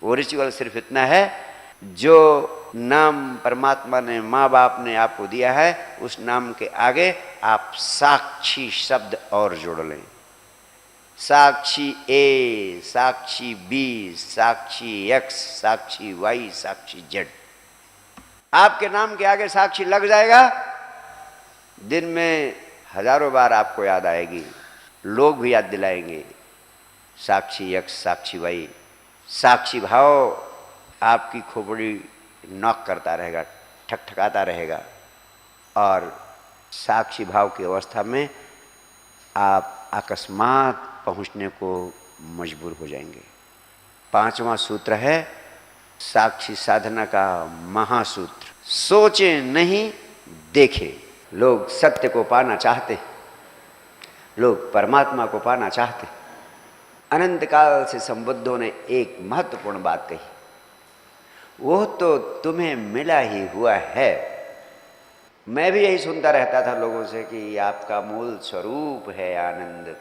वो रिचुअल सिर्फ इतना है, जो नाम परमात्मा ने, माँ बाप ने आपको दिया है, उस नाम के आगे आप साक्षी शब्द और जोड़ लें। साक्षी ए, साक्षी बी, साक्षी एक्स, साक्षी वाई, साक्षी जेड। आपके नाम के आगे साक्षी लग जाएगा, दिन में हजारों बार आपको याद आएगी, लोग भी याद दिलाएंगे। साक्षी एक्स, साक्षी वाई, साक्षी भाव आपकी खोपड़ी नॉक करता रहेगा, ठकठकाता रहेगा, और साक्षी भाव की अवस्था में आप अकस्मात पहुंचने को मजबूर हो जाएंगे। पांचवा सूत्र है साक्षी साधना का महासूत्र, सोचे नहीं देखे। लोग सत्य को पाना चाहते, लोग परमात्मा को पाना चाहते। अनंत काल से संबुद्धों ने एक महत्वपूर्ण बात कही, वो तो तुम्हें मिला ही हुआ है। मैं भी यही सुनता रहता था लोगों से कि आपका मूल स्वरूप है आनंद,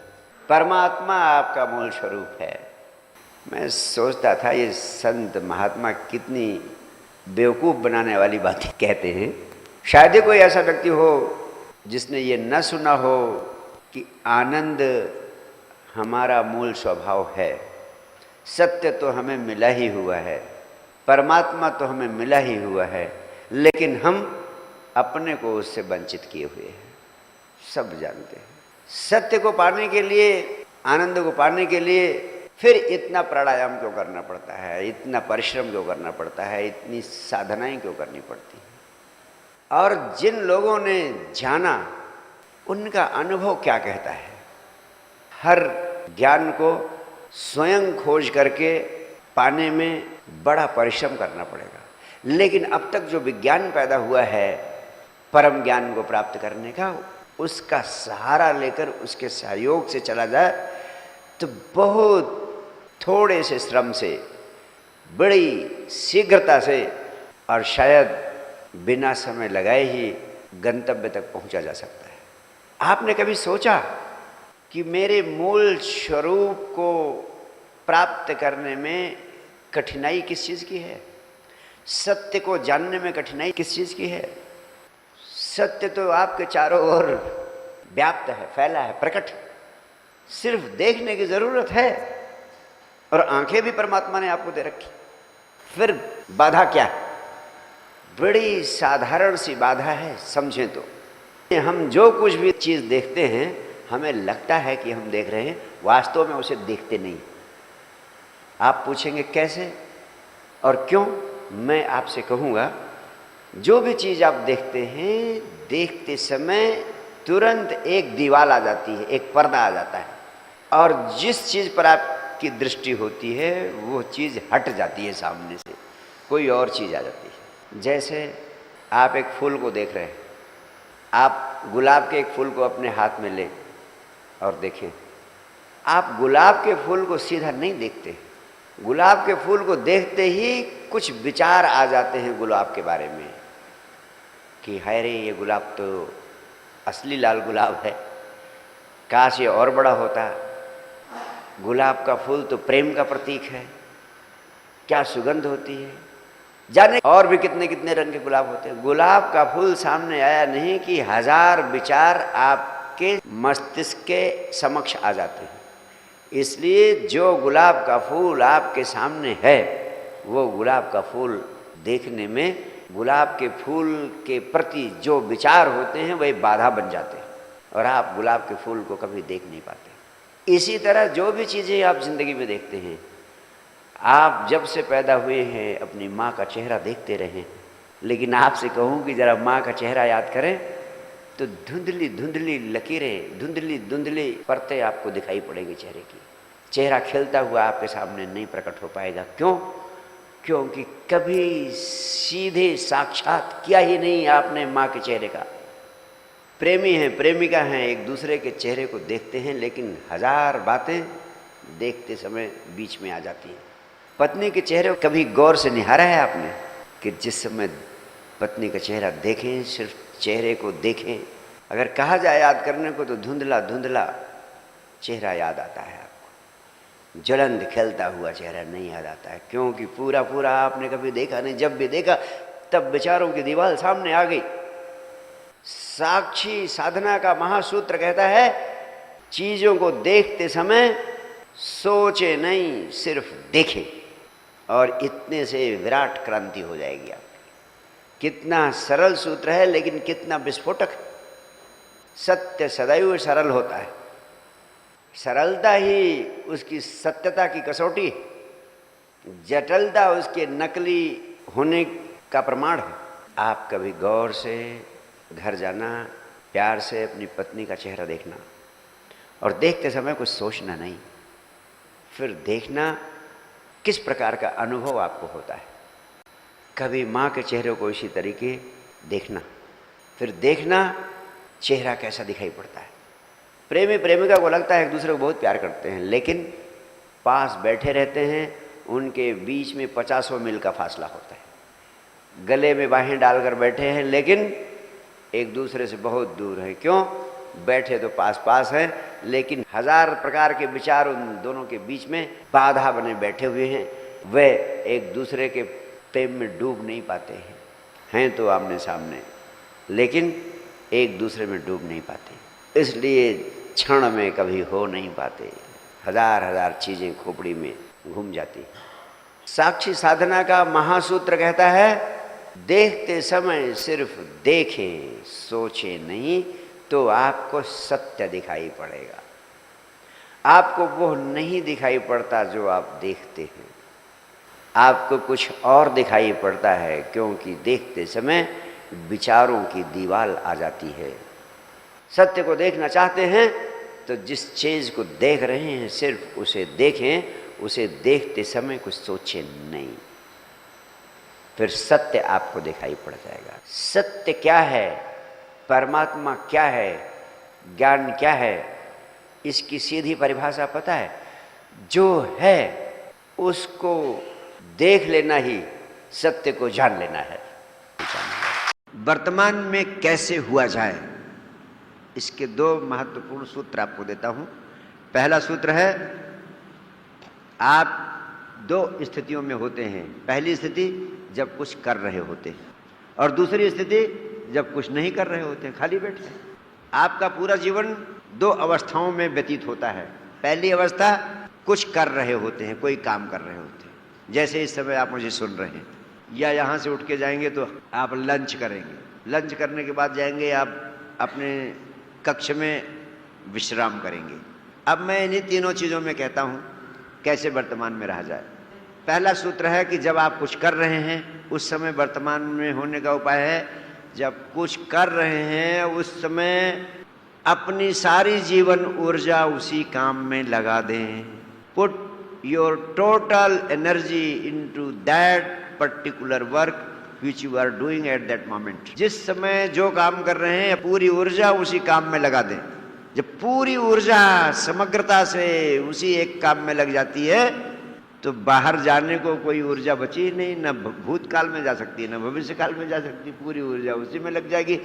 परमात्मा आपका मूल स्वरूप है। मैं सोचता था ये संत महात्मा कितनी बेवकूफ़ बनाने वाली बातें कहते हैं। शायद ही कोई ऐसा व्यक्ति हो जिसने ये न सुना हो कि आनंद हमारा मूल स्वभाव है। सत्य तो हमें मिला ही हुआ है, परमात्मा तो हमें मिला ही हुआ है, लेकिन हम अपने को उससे वंचित किए हुए हैं। सब जानते हैं। सत्य को पाने के लिए, आनंद को पाने के लिए फिर इतना प्राणायाम क्यों करना पड़ता है, इतना परिश्रम क्यों करना पड़ता है, इतनी साधनाएं क्यों करनी पड़ती हैं। और जिन लोगों ने जाना उनका अनुभव क्या कहता है। हर ज्ञान को स्वयं खोज करके पाने में बड़ा परिश्रम करना पड़ेगा, लेकिन अब तक जो विज्ञान पैदा हुआ है परम ज्ञान को प्राप्त करने का, उसका सहारा लेकर उसके सहयोग से चला जाए तो बहुत थोड़े से श्रम से, बड़ी शीघ्रता से और शायद बिना समय लगाए ही गंतव्य तक पहुंचा जा सकता है। आपने कभी सोचा कि मेरे मूल स्वरूप को प्राप्त करने में कठिनाई किस चीज़ की है? सत्य को जानने में कठिनाई किस चीज़ की है? सत्य तो आपके चारों ओर व्याप्त है, फैला है, प्रकट। सिर्फ देखने की ज़रूरत है, और आंखें भी परमात्मा ने आपको दे रखी। फिर बाधा क्या है? बड़ी साधारण सी बाधा है, समझें तो। हम जो कुछ भी चीज़ देखते हैं हमें लगता है कि हम देख रहे हैं, वास्तव में उसे देखते नहीं। आप पूछेंगे कैसे और क्यों? मैं आपसे कहूँगा, जो भी चीज़ आप देखते हैं, देखते समय तुरंत एक दीवार आ जाती है, एक पर्दा आ जाता है, और जिस चीज़ पर आपकी दृष्टि होती है वो चीज़ हट जाती है सामने से, कोई और चीज़ आ जाती है। जैसे आप एक फूल को देख रहे हैं, आप गुलाब के एक फूल को अपने हाथ में लें और देखें, आप गुलाब के फूल को सीधा नहीं देखते। गुलाब के फूल को देखते ही कुछ विचार आ जाते हैं गुलाब के बारे में कि हाय रे, ये गुलाब तो असली लाल गुलाब है, काश ये और बड़ा होता, गुलाब का फूल तो प्रेम का प्रतीक है, क्या सुगंध होती है। जाने और भी कितने कितने रंग के गुलाब होते हैं। गुलाब का फूल सामने आया नहीं कि हजार विचार आपके मस्तिष्क के समक्ष आ जाते हैं। इसलिए जो गुलाब का फूल आपके सामने है, वो गुलाब का फूल देखने में गुलाब के फूल के प्रति जो विचार होते हैं वही बाधा बन जाते हैं और आप गुलाब के फूल को कभी देख नहीं पाते। इसी तरह जो भी चीज़ें आप जिंदगी में देखते हैं, आप जब से पैदा हुए हैं अपनी माँ का चेहरा देखते रहे, लेकिन आपसे कहूँ कि ज़रा माँ का चेहरा याद करें तो धुंधली धुंधली लकीरें, धुंधली धुंधली परतें आपको दिखाई पड़ेगी चेहरे की। चेहरा खिलता हुआ आपके सामने नहीं प्रकट हो पाएगा। क्यों? क्योंकि कभी सीधे साक्षात किया ही नहीं आपने माँ के चेहरे का। प्रेमी हैं, प्रेमिका हैं, एक दूसरे के चेहरे को देखते हैं, लेकिन हजार बातें देखते समय बीच में आ जाती हैं। पत्नी के चेहरे को कभी गौर से निहारा है आपने कि जिस समय पत्नी का चेहरा देखें, सिर्फ चेहरे को देखें, अगर कहा जाए याद करने को तो धुंधला धुंधला चेहरा याद आता है आपको, ज्वलंत खिलता हुआ चेहरा नहीं याद आता है। क्योंकि पूरा पूरा आपने कभी देखा नहीं। जब भी देखा तब विचारों की दीवार सामने आ गई। साक्षी साधना का महासूत्र कहता है, चीजों को देखते समय सोचे नहीं, सिर्फ देखें, और इतने से विराट क्रांति हो जाएगी आपकी। कितना सरल सूत्र है, लेकिन कितना विस्फोटक है। सत्य सदैव सरल होता है, सरलता ही उसकी सत्यता की कसौटी है, जटिलता उसके नकली होने का प्रमाण है। आप कभी गौर से घर जाना, प्यार से अपनी पत्नी का चेहरा देखना, और देखते समय कुछ सोचना नहीं, फिर देखना किस प्रकार का अनुभव आपको होता है। कभी माँ के चेहरे को इसी तरीके देखना, फिर देखना चेहरा कैसा दिखाई पड़ता है। प्रेमी प्रेमिका को लगता है एक दूसरे को बहुत प्यार करते हैं, लेकिन पास बैठे रहते हैं, उनके बीच में 50 मील का फासला होता है। गले में बाहें डालकर बैठे हैं, लेकिन एक दूसरे से बहुत दूर है। क्यों? बैठे तो पास पास हैं, लेकिन हजार प्रकार के विचार उन दोनों के बीच में बाधा बने बैठे हुए हैं। वे एक दूसरे के प्रेम में डूब नहीं पाते हैं तो आमने सामने, लेकिन एक दूसरे में डूब नहीं पाते, इसलिए क्षण में कभी हो नहीं पाते। हजार हजार चीज़ें खोपड़ी में घूम जाती। साक्षी साधना का महासूत्र कहता है, देखते समय सिर्फ देखें, सोचें नहीं, तो आपको सत्य दिखाई पड़ेगा। आपको वो नहीं दिखाई पड़ता जो आप देखते हैं, आपको कुछ और दिखाई पड़ता है, क्योंकि देखते समय विचारों की दीवार आ जाती है। सत्य को देखना चाहते हैं तो जिस चीज़ को देख रहे हैं सिर्फ उसे देखें, उसे देखते समय कुछ सोचें नहीं, फिर सत्य आपको दिखाई पड़ जाएगा। सत्य क्या है, परमात्मा क्या है, ज्ञान क्या है, इसकी सीधी परिभाषा पता है? जो है उसको देख लेना ही सत्य को जान लेना है। वर्तमान में कैसे हुआ जाए, इसके 2 महत्वपूर्ण सूत्र आपको देता हूं। पहला सूत्र है, आप 2 स्थितियों में होते हैं। पहली स्थिति जब कुछ कर रहे होते हैं, और दूसरी स्थिति जब कुछ नहीं कर रहे होते हैं, खाली बैठे हैं। आपका पूरा जीवन 2 अवस्थाओं में व्यतीत होता है। पहली अवस्था कुछ कर रहे होते हैं, कोई काम कर रहे होते हैं, जैसे इस समय आप मुझे सुन रहे हैं, या यहाँ से उठ के जाएंगे तो आप लंच करेंगे, लंच करने के बाद जाएंगे आप अपने कक्ष में विश्राम करेंगे। अब मैं इन्हीं तीनों चीज़ों में कहता हूँ कैसे वर्तमान में रहा जाए। पहला सूत्र है कि जब आप कुछ कर रहे हैं उस समय वर्तमान में होने का उपाय है, जब कुछ कर रहे हैं उस समय अपनी सारी जीवन ऊर्जा उसी काम में लगा दें। Put your total energy into that particular work which you are doing at that moment. जिस समय जो काम कर रहे हैं पूरी ऊर्जा उसी काम में लगा दें। जब पूरी ऊर्जा समग्रता से उसी एक काम में लग जाती है तो बाहर जाने को कोई ऊर्जा बची ही नहीं, न भूतकाल में जा सकती है, न भविष्य काल में जा सकती, पूरी ऊर्जा उसी में लग जाएगी।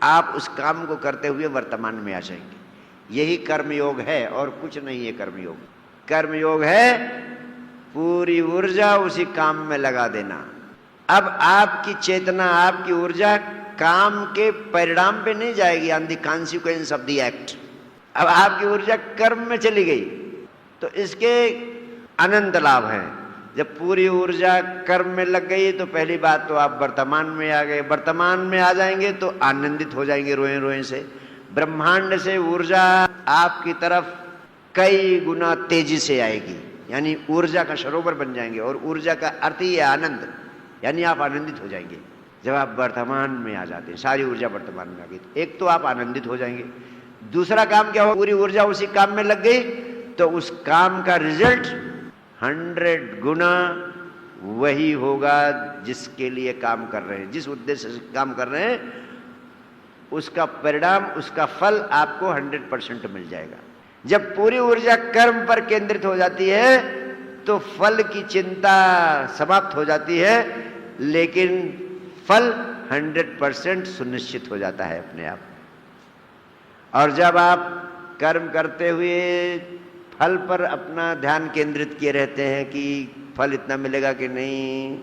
आप उस काम को करते हुए वर्तमान में आ जाएंगे। यही कर्मयोग है और कुछ नहीं है कर्मयोग। कर्म योग है पूरी ऊर्जा उसी काम में लगा देना। अब आपकी चेतना, आपकी ऊर्जा काम के परिणाम पे नहीं जाएगी, on the consequence of the act. अब आपकी ऊर्जा कर्म में चली गई, तो इसके अनंत लाभ हैं। जब पूरी ऊर्जा कर्म में लग गई तो पहली बात तो आप वर्तमान में आ गए। वर्तमान में आ जाएंगे तो आनंदित हो जाएंगे रोए रोए से। ब्रह्मांड से ऊर्जा आपकी तरफ कई गुना तेजी से आएगी, यानी ऊर्जा का सरोवर बन जाएंगे। और ऊर्जा का अर्थ ही है आनंद, यानी आप आनंदित हो जाएंगे जब आप वर्तमान में आ जाते हैं। सारी ऊर्जा वर्तमान में आ गई, एक तो आप आनंदित हो जाएंगे। दूसरा काम क्या हो, पूरी ऊर्जा उसी काम में लग गई तो उस काम का रिजल्ट 100 गुना वही होगा जिसके लिए काम कर रहे हैं, जिस उद्देश्य से काम कर रहे हैं, उसका परिणाम, उसका फल आपको 100% मिल जाएगा। जब पूरी ऊर्जा कर्म पर केंद्रित हो जाती है तो फल की चिंता समाप्त हो जाती है, लेकिन फल 100% सुनिश्चित हो जाता है अपने आप। और जब आप कर्म करते हुए फल पर अपना ध्यान केंद्रित किए रहते हैं कि फल इतना मिलेगा कि नहीं,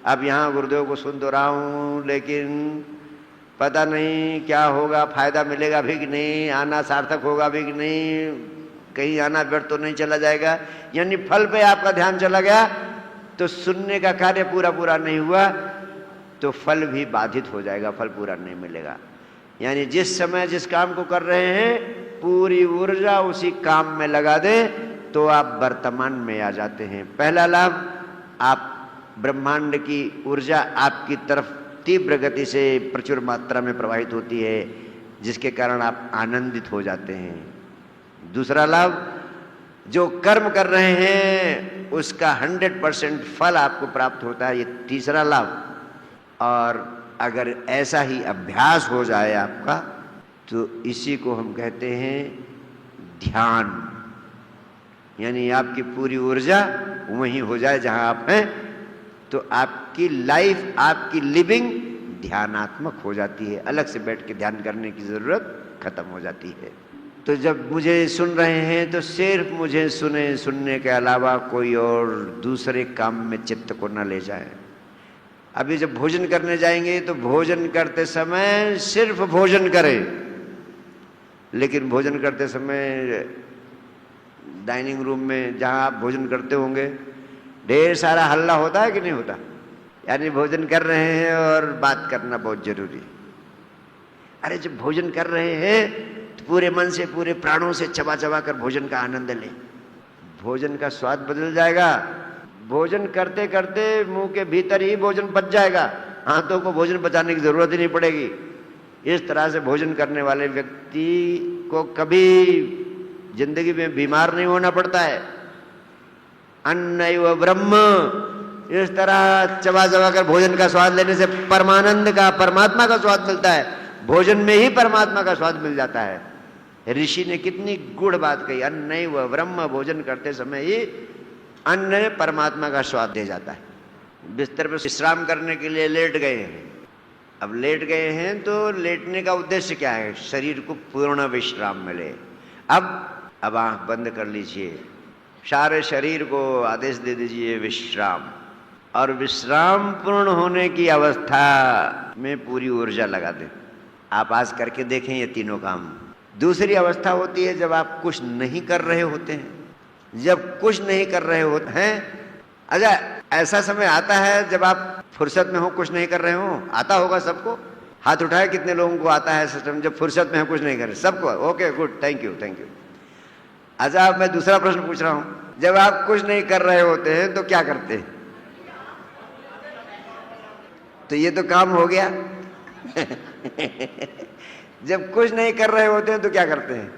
अब यहाँ गुरुदेव को सुन तो रहा हूँ लेकिन पता नहीं क्या होगा, फायदा मिलेगा भी कि नहीं, आना सार्थक होगा भी कि नहीं, कहीं आना व्यर्थ तो नहीं चला जाएगा, यानी फल पे आपका ध्यान चला गया तो सुनने का कार्य पूरा नहीं हुआ तो फल भी बाधित हो जाएगा, फल पूरा नहीं मिलेगा। यानी जिस समय जिस काम को कर रहे हैं पूरी ऊर्जा उसी काम में लगा दें तो आप वर्तमान में आ जाते हैं। पहला लाभ, आप ब्रह्मांड की ऊर्जा आपकी तरफ तीव्र गति से प्रचुर मात्रा में प्रवाहित होती है, जिसके कारण आप आनंदित हो जाते हैं। दूसरा लाभ, जो कर्म कर रहे हैं उसका 100% फल आपको प्राप्त होता है, ये तीसरा लाभ। और अगर ऐसा ही अभ्यास हो जाए आपका तो इसी को हम कहते हैं ध्यान, यानी आपकी पूरी ऊर्जा वहीं हो जाए जहां आप हैं, तो आपकी लाइफ, आपकी लिविंग ध्यानात्मक हो जाती है। अलग से बैठ के ध्यान करने की जरूरत खत्म हो जाती है। तो जब मुझे सुन रहे हैं तो सिर्फ मुझे सुनने के अलावा कोई और दूसरे काम में चित्त को न ले जाए। अभी जब भोजन करने जाएंगे तो भोजन करते समय सिर्फ भोजन करें, लेकिन भोजन करते समय डाइनिंग रूम में जहां आप भोजन करते होंगे ढेर सारा हल्ला होता है कि नहीं होता, यानी भोजन कर रहे हैं और बात करना बहुत जरूरी। अरे जब भोजन कर रहे हैं तो पूरे मन से, पूरे प्राणों से चबा चबा कर भोजन का आनंद लें। भोजन का स्वाद बदल जाएगा, भोजन करते करते मुंह के भीतर ही भोजन पच जाएगा, हाथों को भोजन पचाने की जरूरत ही नहीं पड़ेगी। इस तरह से भोजन करने वाले व्यक्ति को कभी जिंदगी में बीमार नहीं होना पड़ता है। अन्नैव ब्रह्म, इस तरह चबा चबा कर भोजन का स्वाद लेने से परमानंद का, परमात्मा का स्वाद मिलता है। भोजन में ही परमात्मा का स्वाद मिल जाता है। ऋषि ने कितनी गूढ़ बात कही, अन्नैव ब्रह्म, भोजन करते समय ही अन्न परमात्मा का स्वाद दे जाता है। बिस्तर पर विश्राम करने के लिए लेट गए हैं, अब लेट गए हैं तो लेटने का उद्देश्य क्या है, शरीर को पूर्ण विश्राम मिले। अब आंख बंद कर लीजिए, सारे शरीर को आदेश दे दीजिए विश्राम, और विश्राम पूर्ण होने की अवस्था में पूरी ऊर्जा लगा दें। आप आज करके देखें ये तीनों काम। दूसरी अवस्था होती है जब आप कुछ नहीं कर रहे होते हैं। जब कुछ नहीं कर रहे होते हैं, अच्छा ऐसा समय आता है जब आप फुर्सत में हो, कुछ नहीं कर रहे हो, आता होगा सबको, हाथ उठाए कितने लोगों को आता है सिस्टम जब फुर्सत में हो कुछ नहीं कर रहे, सबको? Okay good, thank you. अच्छा अब मैं दूसरा प्रश्न पूछ रहा हूं, जब आप कुछ नहीं कर रहे होते हैं तो क्या करते हैं? तो ये तो काम हो गया। जब कुछ नहीं कर रहे होते हैं तो क्या करते हैं?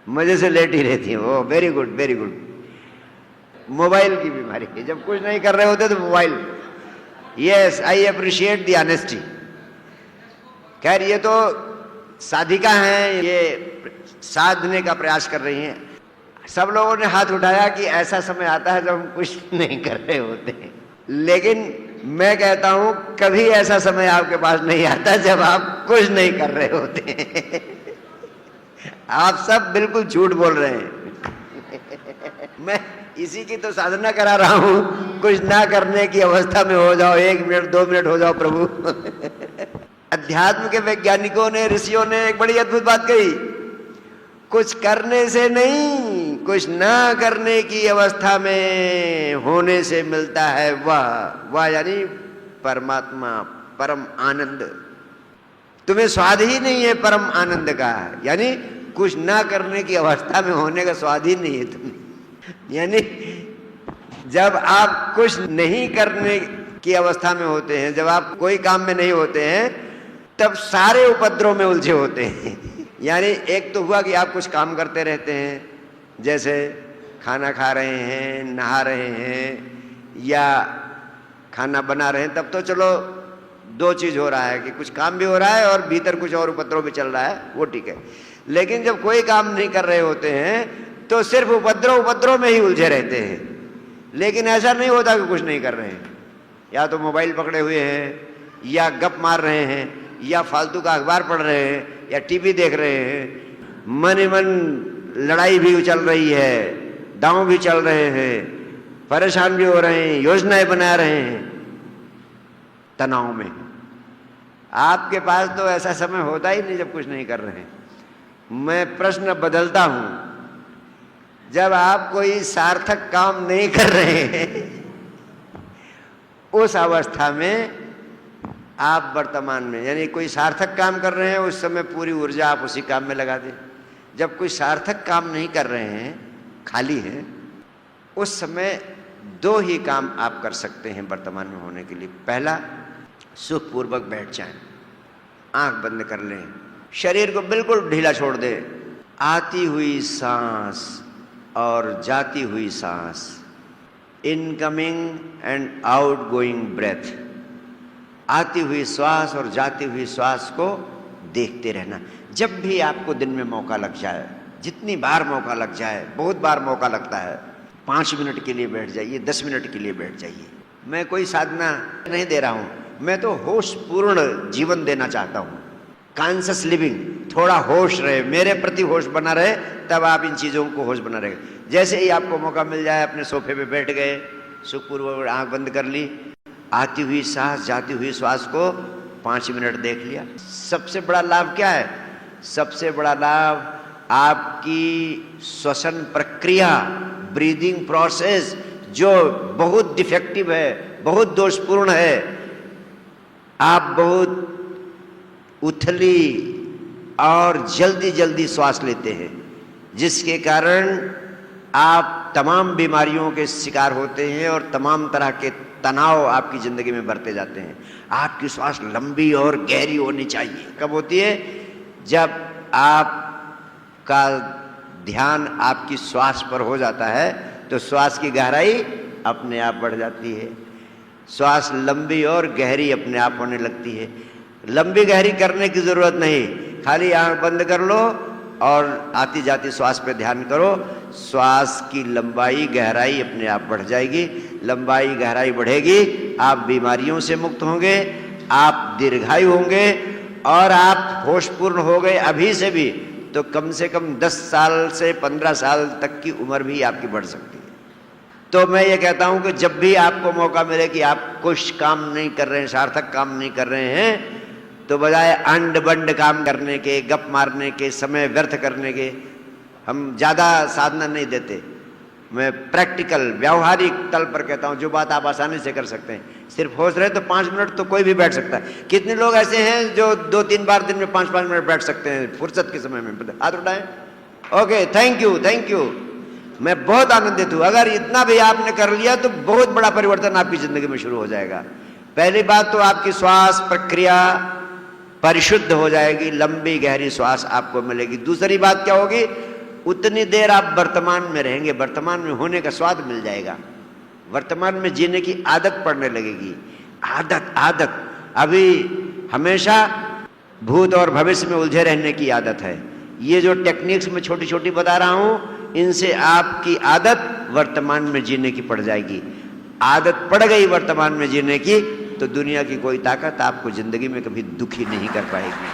मजे से लेट ही रहती है। Oh very good, very good. Mobile की बीमारी है, जब कुछ नहीं कर रहे होते तो mobile. Yes, I appreciate the honesty. खैर ये तो साधिका हैं, ये साधने का प्रयास कर रही हैं। सब लोगों ने हाथ उठाया कि ऐसा समय आता है जब हम कुछ नहीं कर रहे होते हैं, लेकिन मैं कहता हूं कभी ऐसा समय आपके पास नहीं आता जब आप कुछ नहीं कर रहे होते हैं। आप सब बिल्कुल झूठ बोल रहे हैं। मैं इसी की तो साधना करा रहा हूं, कुछ ना करने की अवस्था में हो जाओ, 1 मिनट 2 मिनट हो जाओ प्रभु। अध्यात्म के वैज्ञानिकों ने, ऋषियों ने एक बड़ी अद्भुत बात कही, कुछ करने से नहीं, कुछ ना करने की अवस्था में होने से मिलता है वह यानी परमात्मा, परम आनंद। तुम्हें स्वाद ही नहीं है परम आनंद का, यानी कुछ ना करने की अवस्था में होने का स्वाद ही नहीं है तुम्हें। यानी जब आप कुछ नहीं करने की अवस्था में होते हैं, जब आप कोई काम में नहीं होते हैं, तब सारे उपद्रव में उलझे होते हैं। यानी एक तो हुआ कि आप कुछ काम करते रहते हैं, जैसे खाना खा रहे हैं, नहा रहे हैं या खाना बना रहे हैं, तब तो चलो 2 चीज हो रहा है कि कुछ काम भी हो रहा है और भीतर कुछ और उपद्रव भी चल रहा है, वो ठीक है। लेकिन जब कोई काम नहीं कर रहे होते हैं तो सिर्फ उपद्रव में ही उलझे रहते हैं। लेकिन ऐसा नहीं होता कि कुछ नहीं कर रहे हैं, या तो मोबाइल पकड़े हुए हैं, या गप मार रहे हैं, या फालतू का अखबार पढ़ रहे हैं, या टीवी देख रहे हैं। मन ही मन लड़ाई भी चल रही है, दांव भी चल रहे हैं, परेशान भी हो रहे हैं, योजनाएं बना रहे हैं तनाव में। आपके पास तो ऐसा समय होता ही नहीं जब कुछ नहीं कर रहे हैं। मैं प्रश्न बदलता हूं, जब आप कोई सार्थक काम नहीं कर रहे हैं, उस अवस्था में आप वर्तमान में, यानी कोई सार्थक काम कर रहे हैं, उस समय पूरी ऊर्जा आप उसी काम में लगा दें। जब कोई सार्थक काम नहीं कर रहे हैं, खाली हैं, उस समय 2 ही काम आप कर सकते हैं वर्तमान में होने के लिए। पहला, सुखपूर्वक बैठ जाएं, आंख बंद कर लें, शरीर को बिल्कुल ढीला छोड़ दें। आती हुई सांस और जाती हुई सांस, इनकमिंग एंड आउटगोइंग ब्रेथ, आती हुई श्वास और जाती हुई श्वास को देखते रहना। जब भी आपको दिन में मौका लग जाए, जितनी बार मौका लग जाए, बहुत बार मौका लगता है, 5 मिनट के लिए बैठ जाइए, 10 मिनट के लिए बैठ जाइए। मैं कोई साधना नहीं दे रहा हूं, मैं तो होशपूर्ण जीवन देना चाहता हूं। कॉन्शियस लिविंग, थोड़ा होश रहे, मेरे प्रति होश बना रहे, तब आप इन चीजों को होश बना रहे। जैसे ही आपको मौका मिल जाए, अपने सोफे पे बैठ गए, सुखपूर्वक आंख बंद कर ली, आती हुई सांस, जाती हुई श्वास को 5 मिनट देख लिया। सबसे बड़ा लाभ क्या है? सबसे बड़ा लाभ आपकी श्वसन प्रक्रिया, ब्रीदिंग प्रोसेस, जो बहुत डिफेक्टिव है, बहुत दोषपूर्ण है, आप बहुत उथली और जल्दी जल्दी श्वास लेते हैं, जिसके कारण आप तमाम बीमारियों के शिकार होते हैं और तमाम तरह के तनाव आपकी जिंदगी में बढ़ते जाते हैं। आपकी श्वास लंबी और गहरी होनी चाहिए। कब होती है? जब आपका ध्यान आपकी श्वास पर हो जाता है तो श्वास की गहराई अपने आप बढ़ जाती है, श्वास लंबी और गहरी अपने आप होने लगती है। लंबी गहरी करने की जरूरत नहीं, खाली आंख बंद कर लो और आती जाती श्वास पे ध्यान करो। श्वास की लंबाई गहराई अपने आप बढ़ जाएगी। लंबाई गहराई बढ़ेगी, आप बीमारियों से मुक्त होंगे, आप दीर्घायु होंगे, और आप होशपूर्ण हो गए अभी से भी तो कम से कम 10 साल से 15 साल तक की उम्र भी आपकी बढ़ सकती है। तो मैं ये कहता हूं कि जब भी आपको मौका मिले कि आप कुछ काम नहीं कर रहे हैं, सार्थक काम नहीं कर रहे हैं, तो बजाय अंड बंड काम करने के, गप मारने के, समय व्यर्थ करने के, हम ज़्यादा साधना नहीं देते। मैं प्रैक्टिकल व्यावहारिक तल पर कहता हूँ, जो बात आप आसानी से कर सकते हैं। सिर्फ होश रहे तो 5 मिनट तो कोई भी बैठ सकता है। कितने लोग ऐसे हैं जो 2-3 बार दिन में 5-5 मिनट बैठ सकते हैं फुर्सत के समय में? हाथ उठाएं। Okay, thank you, thank you. मैं बहुत आनंदित हूँ। अगर इतना भी आपने कर लिया तो बहुत बड़ा परिवर्तन आपकी जिंदगी में शुरू हो जाएगा। पहली बात तो आपकी श्वास प्रक्रिया परिशुद्ध हो जाएगी, लंबी गहरी श्वास आपको मिलेगी। दूसरी बात क्या होगी? उतनी देर आप वर्तमान में रहेंगे, वर्तमान में होने का स्वाद मिल जाएगा, वर्तमान में जीने की आदत पड़ने लगेगी। आदत अभी हमेशा भूत और भविष्य में उलझे रहने की आदत है। ये जो टेक्निक्स में छोटी छोटी बता रहा हूं, इनसे आपकी आदत वर्तमान में जीने की पड़ जाएगी। आदत पड़ गई वर्तमान में जीने की तो दुनिया की कोई ताकत आपको जिंदगी में कभी दुखी नहीं कर पाएगी।